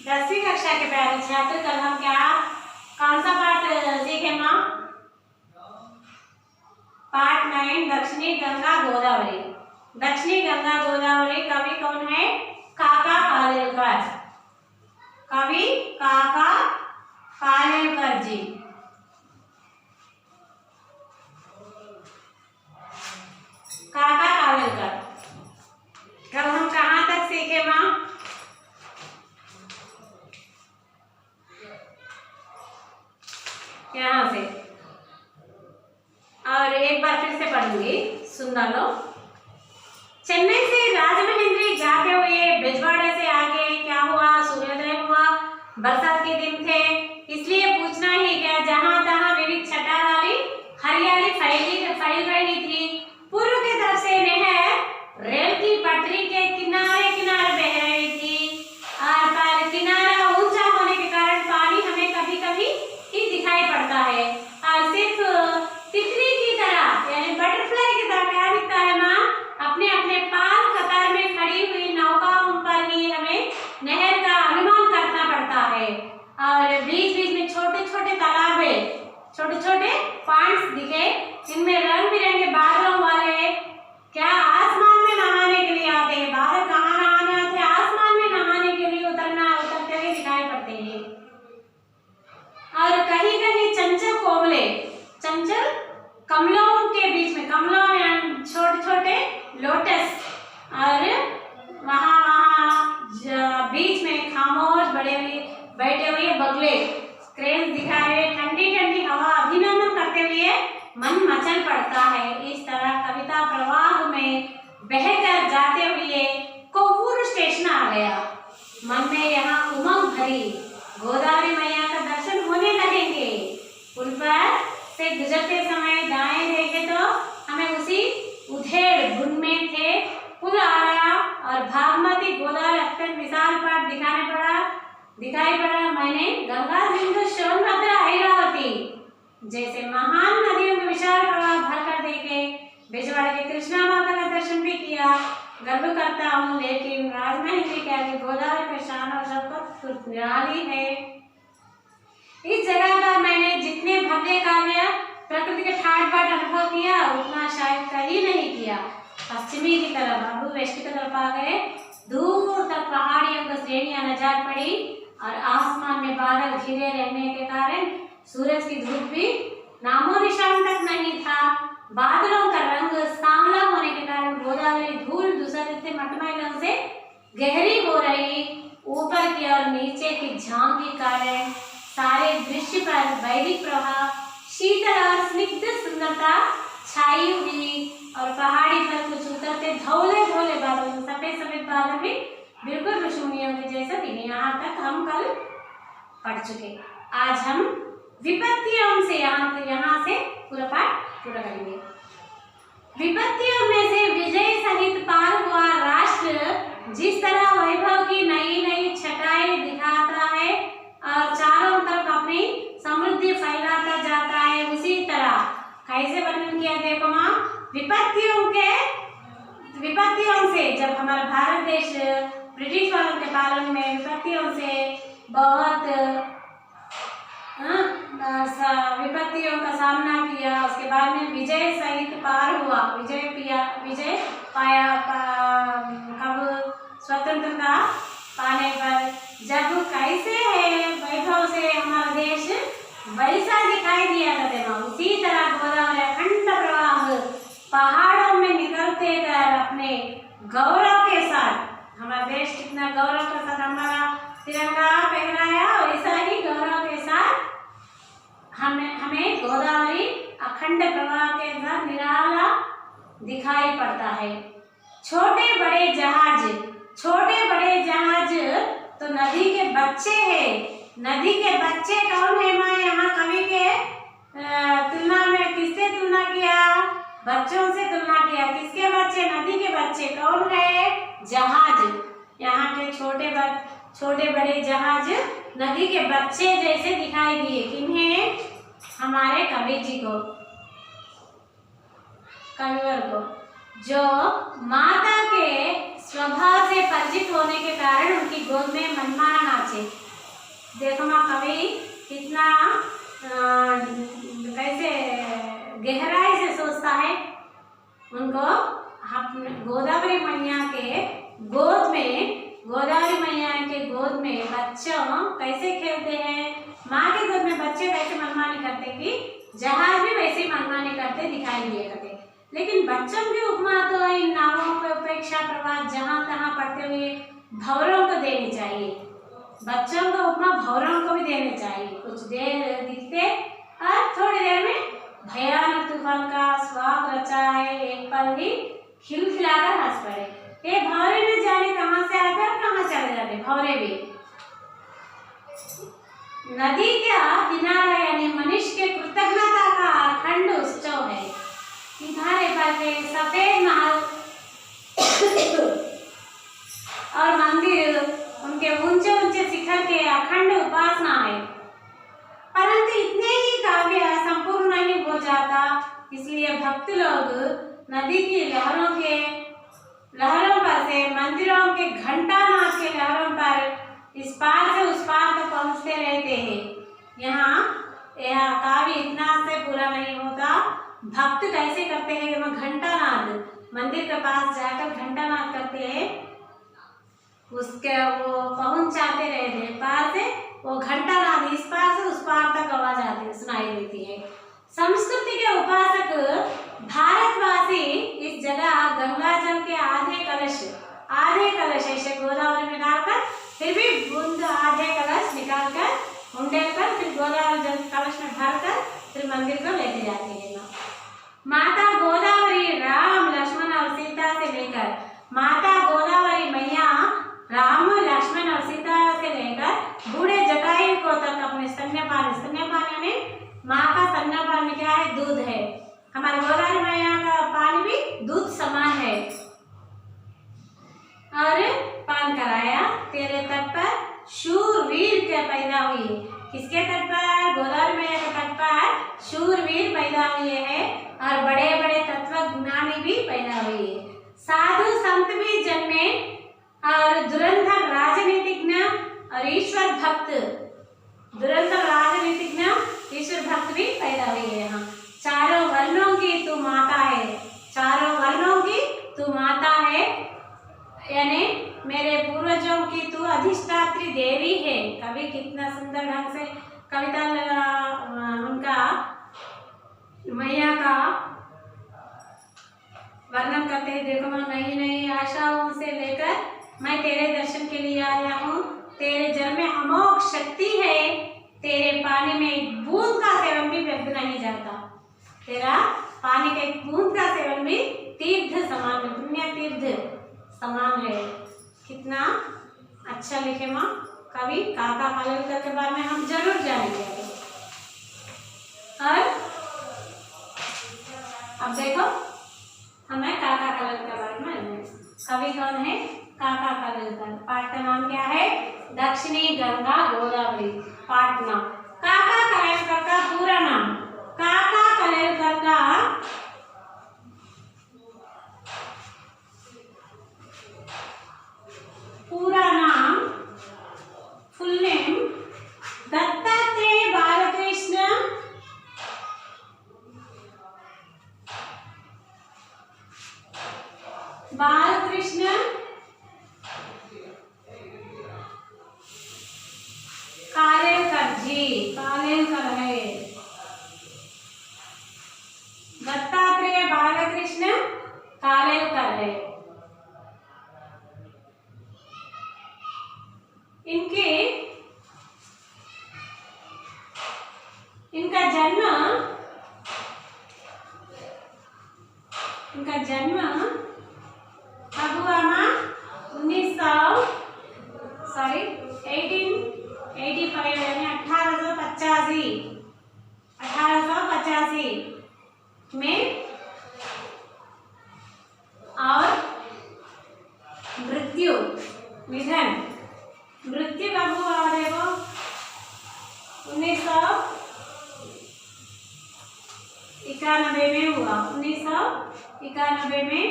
10वीं कक्षा के प्यारे छात्र, कल हम कौन सा पाठ सीखे माँ? पाठ 9 दक्षिणी गंगा गोदावरी। दक्षिणी गंगा गोदावरी कवि कौन है? काका कालेलकर। कवि काका कालेलकर जी। काका कालेलकर। कल हम कहाँ तक सीखे माँ? यहाँ से। और एक बार फिर से पढ़ूंगी, सुन लो। चेन्नई से राजमहेंद्री जाते हुए बिजवाड़ा से आगे क्या हुआ? सूर्योदय हुआ। बरसात के दिन थे, इसलिए पूछना ही क्या, जहां तहां विविध छटा वाली हरियाली फैल रही थी। पूर्व की तरफ से नहर रेल की पटरी के किनारे किनारे बह रही थी और पर किनारा ऊंचा होने के कारण पानी हमें कभी कभी ही दिखाई पड़ता है और सिर्फ तितली की तरह यानी बटरफ्लाई की तरह क्या दिखता है माँ? अपने अपने पाल कतार में खड़ी हुई नौकाओं पर ही हमें नहर का अनुमान करना पड़ता है। और बीच बीच में छोटे छोटे तालाब है, छोटे छोटे पॉइंट्स दिखे, जिनमें रंग बिरंगे बादलों वाले क्या आसमान में नहाने के लिए आते हैं। बादल कहाँ नहाने आते हैं? आसमान में नहाने के लिए उतरते हुए दिखाई पड़ते हैं। और कहीं कहीं चंचल कोमले, चंचल कमलों के बीच में, कमलों में छोटे छोटे लोटस, और वहाँ बीच में खामोश बैठे हुए बगले क्रेन दिखाए। ठंडी ठंडी हवा अभिनंदन करते हुए मन मचल पड़ता है। इस तरह कविता प्रवाह में बहकर जाते हुए कोवूर स्टेशन आ गया। मन में यहाँ उमंग भरी, गोदावरी मैया का दर्शन होने लगेंगे। पुल पर से गुजरते समय दाएं देखे तो हमें उसी उधेड़ बुन में थे पुल आ रहा और भागमती गोदावरी अत्यंत विशाल पाठ दिखाई पड़ा। मैंने गंगा सिंधु सोनभद्र ऐरावती जैसे महान नदियों के विशाल प्रवाह भरकर देखे। बिजवाड़ा की कृष्णा माता का दर्शन भी किया। गर्व करता हूँ, लेकिन राजमहेंद्री के आगे गोदावरी का शान और शौकत निराली है। इस जगह पर मैंने जितने भव्य काव्य प्रकृति के ठाट बाट अनुभव किया, उतना शायद कहीं नहीं किया। पश्चिमी की तरफ, अब वेस्ट की तरफ आ गए। दूर तक पहाड़ियों को श्रेणियां नजर पड़ी और आसमान में बादल घिरे रहने के कारण सूरज की धूप भी नामो निशान तक नहीं था। बादलों का रंग सांवला होने के कारण गोदावरी धूल दूसरे से मटमैलों से गहरी हो रही। ऊपर की और नीचे की झांक के कारण सारे दृश्य पर वैदिक प्रवाह, शीतल और स्निग्ध सुंदरता छाई हुई। और पहाड़ी पर कुछ उतरते धौले धौले बादल, सफेद सफेद बादल भी बिल्कुल रश्मियों के जैसा दिखे। यहाँ तक हम कल पढ़ चुके। आज हम विपत्तियों से यहाँ से पूरा पाठ पूरा करेंगे। विपत्तियों में से विजय सहित पार हुआ राष्ट्र जिस तरह वैभव की नई नई छटाएं दिखाता है और चारों तरफ अपनी समृद्धि फैलाता जाता है, उसी तरह कैसे वर्णन किया देखो माँ। विपत्तियों से जब हमारा भारत देश ब्रिटिश वालों के पालन में विपत्तियों से बहुत विपत्तियों का सामना किया, उसके बाद में विजय सहित पार हुआ। विजय पाया कब? स्वतंत्रता पाने पर। जब कैसे है वैभव से हमारा देश वैसा दिखाई दिया करते ना, उसी तरह गोदावरी अखंड प्रवाह पहाड़ों में निकलते कर अपने गौरव के साथ, हमारा देश कितना गौरव के साथ हमारा तिरंगा फहराया, वैसा ही गौरव के साथ हमें गोदावरी अखंड प्रवाह के साथ निराला दिखाई पड़ता है। छोटे बड़े जहाज तो नदी के बच्चे हैं। नदी के बच्चे कौन है माँ? यहाँ कवि के तुलना में किससे तुलना किया? बच्चों से तुलना किया। किसके बच्चे? नदी के बच्चे। कौन है? जहाज। यहाँ के छोटे बड़े जहाज नदी के बच्चे जैसे दिखाई दिए। किन्हें? हमारे कवि जी को, कविवर को, जो माता के स्वभाव से परिचित होने के कारण उनकी गोद में मनमाना नाचे। देखो माँ कवि कितना कैसे गहराई से सोचता है। उनको गोदावरी मैया के गोद में बच्चों कैसे खेलते हैं, माँ के गोद में बच्चे कैसे मनमानी करते कि जहाज भी वैसे मनमानी करते दिखाई दिए करते। लेकिन बच्चों की उपमा तो इन नावों पर उपेक्षा प्रवाह जहाँ तहाँ पढ़ते हुए भंवरों को देनी चाहिए। बच्चों को उपमा भंवरों को भी देने चाहिए। कुछ देर दिखते और थोड़ी देर में भयानक तूफान का स्वाद रचा है, एक पल ही खिलखिलाकर हंस पड़े। ये भंवरे न जाने कहाँ से आकर कहाँ चले जाते भंवरे भी। नदी का किनारा यानी मनुष्य के कृतज्ञता का अखंड उत्सव है। किनारे पर के सफेद महल और मंदिर उनके ऊंचे ऊंचे शिखर के अखंड उपासना है। परंतु इतने ही काव्य संपूर्ण नहीं हो जाता, इसलिए भक्त लोग नदी की लहरों पर से मंदिरों के घंटानाद के लहरों पर इस पार से उस पार तक पहुंचते रहते हैं। यह काव्य इतना से पूरा नहीं होता। भक्त कैसे करते हैं, वह घंटानाद मंदिर के पास जाकर घंटानाद करते हैं, उसके वो पहुंच जाते रहते हैं पार से, वो घंटानाद इस पार से उस पार तक आवाज आती सुनाई देती है। संस्कृति के उपासक भारतवासी इस जगह गंगा जल के आधे कलश ऐसे गोदावरी में डालकर फिर भी बूंद आधे कलश निकालकर उंडेलकर फिर गोदावरी जल कलश में भरकर फिर मंदिर को लेके जाते हैं। माता गोदावरी राम लक्ष्मण और सीता से लेकर बूढ़े जटायु को तक अपने स्तन्यपान में माँ का स्तन्यपान क्या है, दूध है। हमारे गोदावरी मैया का पानी भी दूध समान है। और पान कराया तेरे तट पर शूरवीर के पैदा हुई। किसके तट पर? गोदावरी मैया के तट पर शूरवीर पैदा हुए हैं और बड़े बड़े तत्वज्ञानी भी पैदा हुए हैं। साधु संत भी जन्मे और धुरंधर राजनीतिज्ञ और ईश्वर भक्त भी पैदा हुए हैं। यहाँ चारों वर्णों की तू माता है, चारों वर्णों की तू माता है, यानी मेरे पूर्वजों की तू अधिष्ठात्री देवी है। कवि कितना सुंदर ढंग से कविता उनका मैया का वर्णन करते हैं। देखो मैं नई नई आशाओं से लेकर मैं तेरे दर्शन के लिए आया हूँ। तेरे जल में अमोघ शक्ति है, तेरे पानी में एक बूंद का सेवन भी व्यर्थ नहीं जाता। तेरा पानी का एक बूंद का सेवन भी तीर्थ समान, पुण्य तीर्थ समान है। कितना अच्छा लिखे माँ कवि। काका खानोलकर के बारे में हम जरूर जानेंगे। और अब देखो हमें काका खानोलकर के बारे में, कवि कौन है? काका खानोलकर। पाठ का नाम क्या है? दक्षिणी गंगा गोदावरी पाटना। काका खानोलकर का पूरा नाम, काका खानोलकर का पूरा नाम, फुल नेम दत्तात्रेय बालकृष्ण कालेलकर जी, कालेलकर है। दत्तात्रेय बालकृष्ण कालेलकर है। इनका जन्म कब हुआ माँ? 1885 यानी 1885 में। और मृत्यु कब हुआ? देखो 1991 में हुआ। 1991 में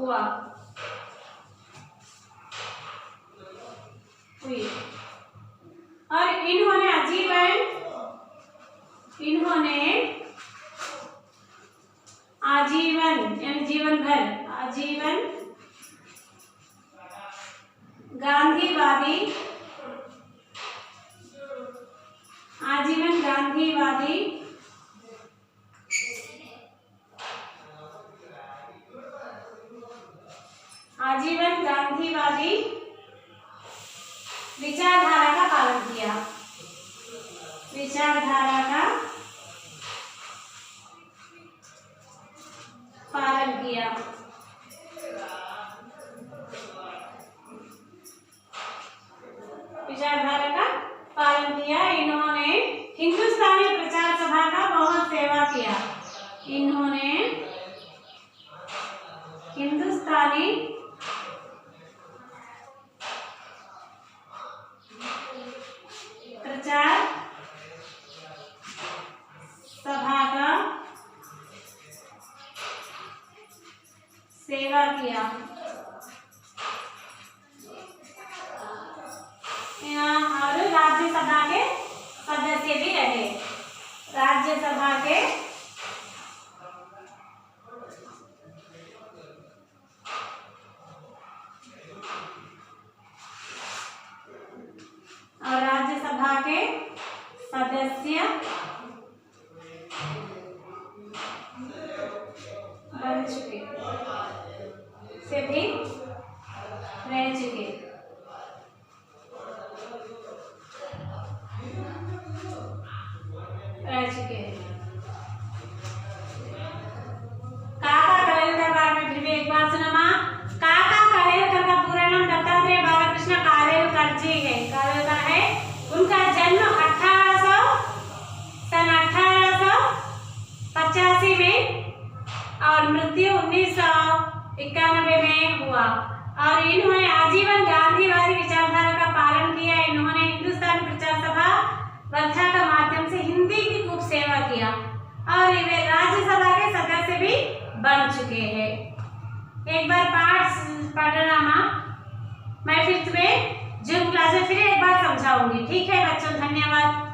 हुआ हुई। और इन्होंने आजीवन यानी जीवन भर आजीवन गांधीवादी विचारधारा का पालन किया। इन्होंने हिंदुस्तानी प्रचार सभा का बहुत सेवा किया। इन्होंने हिंदुस्तानी प्रचार सभा का सेवा किया। और राज्यसभा के सदस्य भी रहे। राज्यसभा के सदस्य बन चुके से भी रह चुके। काका कालेलकर बारे में फिर भी एक बार सुना माँ। काका कालेलकर का पूरा नाम दत्तात्रेय बालकृष्ण कालेलकर जी है। कालेलकर है। उनका जन्म 1885 में और मृत्यु 1991 में हुआ। और इन्होंने आजीवन गांधीवादी विचारधारा का पालन किया। इन्होंने हिंदुस्तान प्रचार सभा वर्धा का माध्यम से हिंदी की खूब सेवा किया और वे राज्यसभा के सदस्य भी बन चुके हैं। एक बार पाठ पढ़ना माँ। मैं फिर तुम्हें जूम क्लास में फिर एक बार समझाऊंगी। ठीक है बच्चों, धन्यवाद।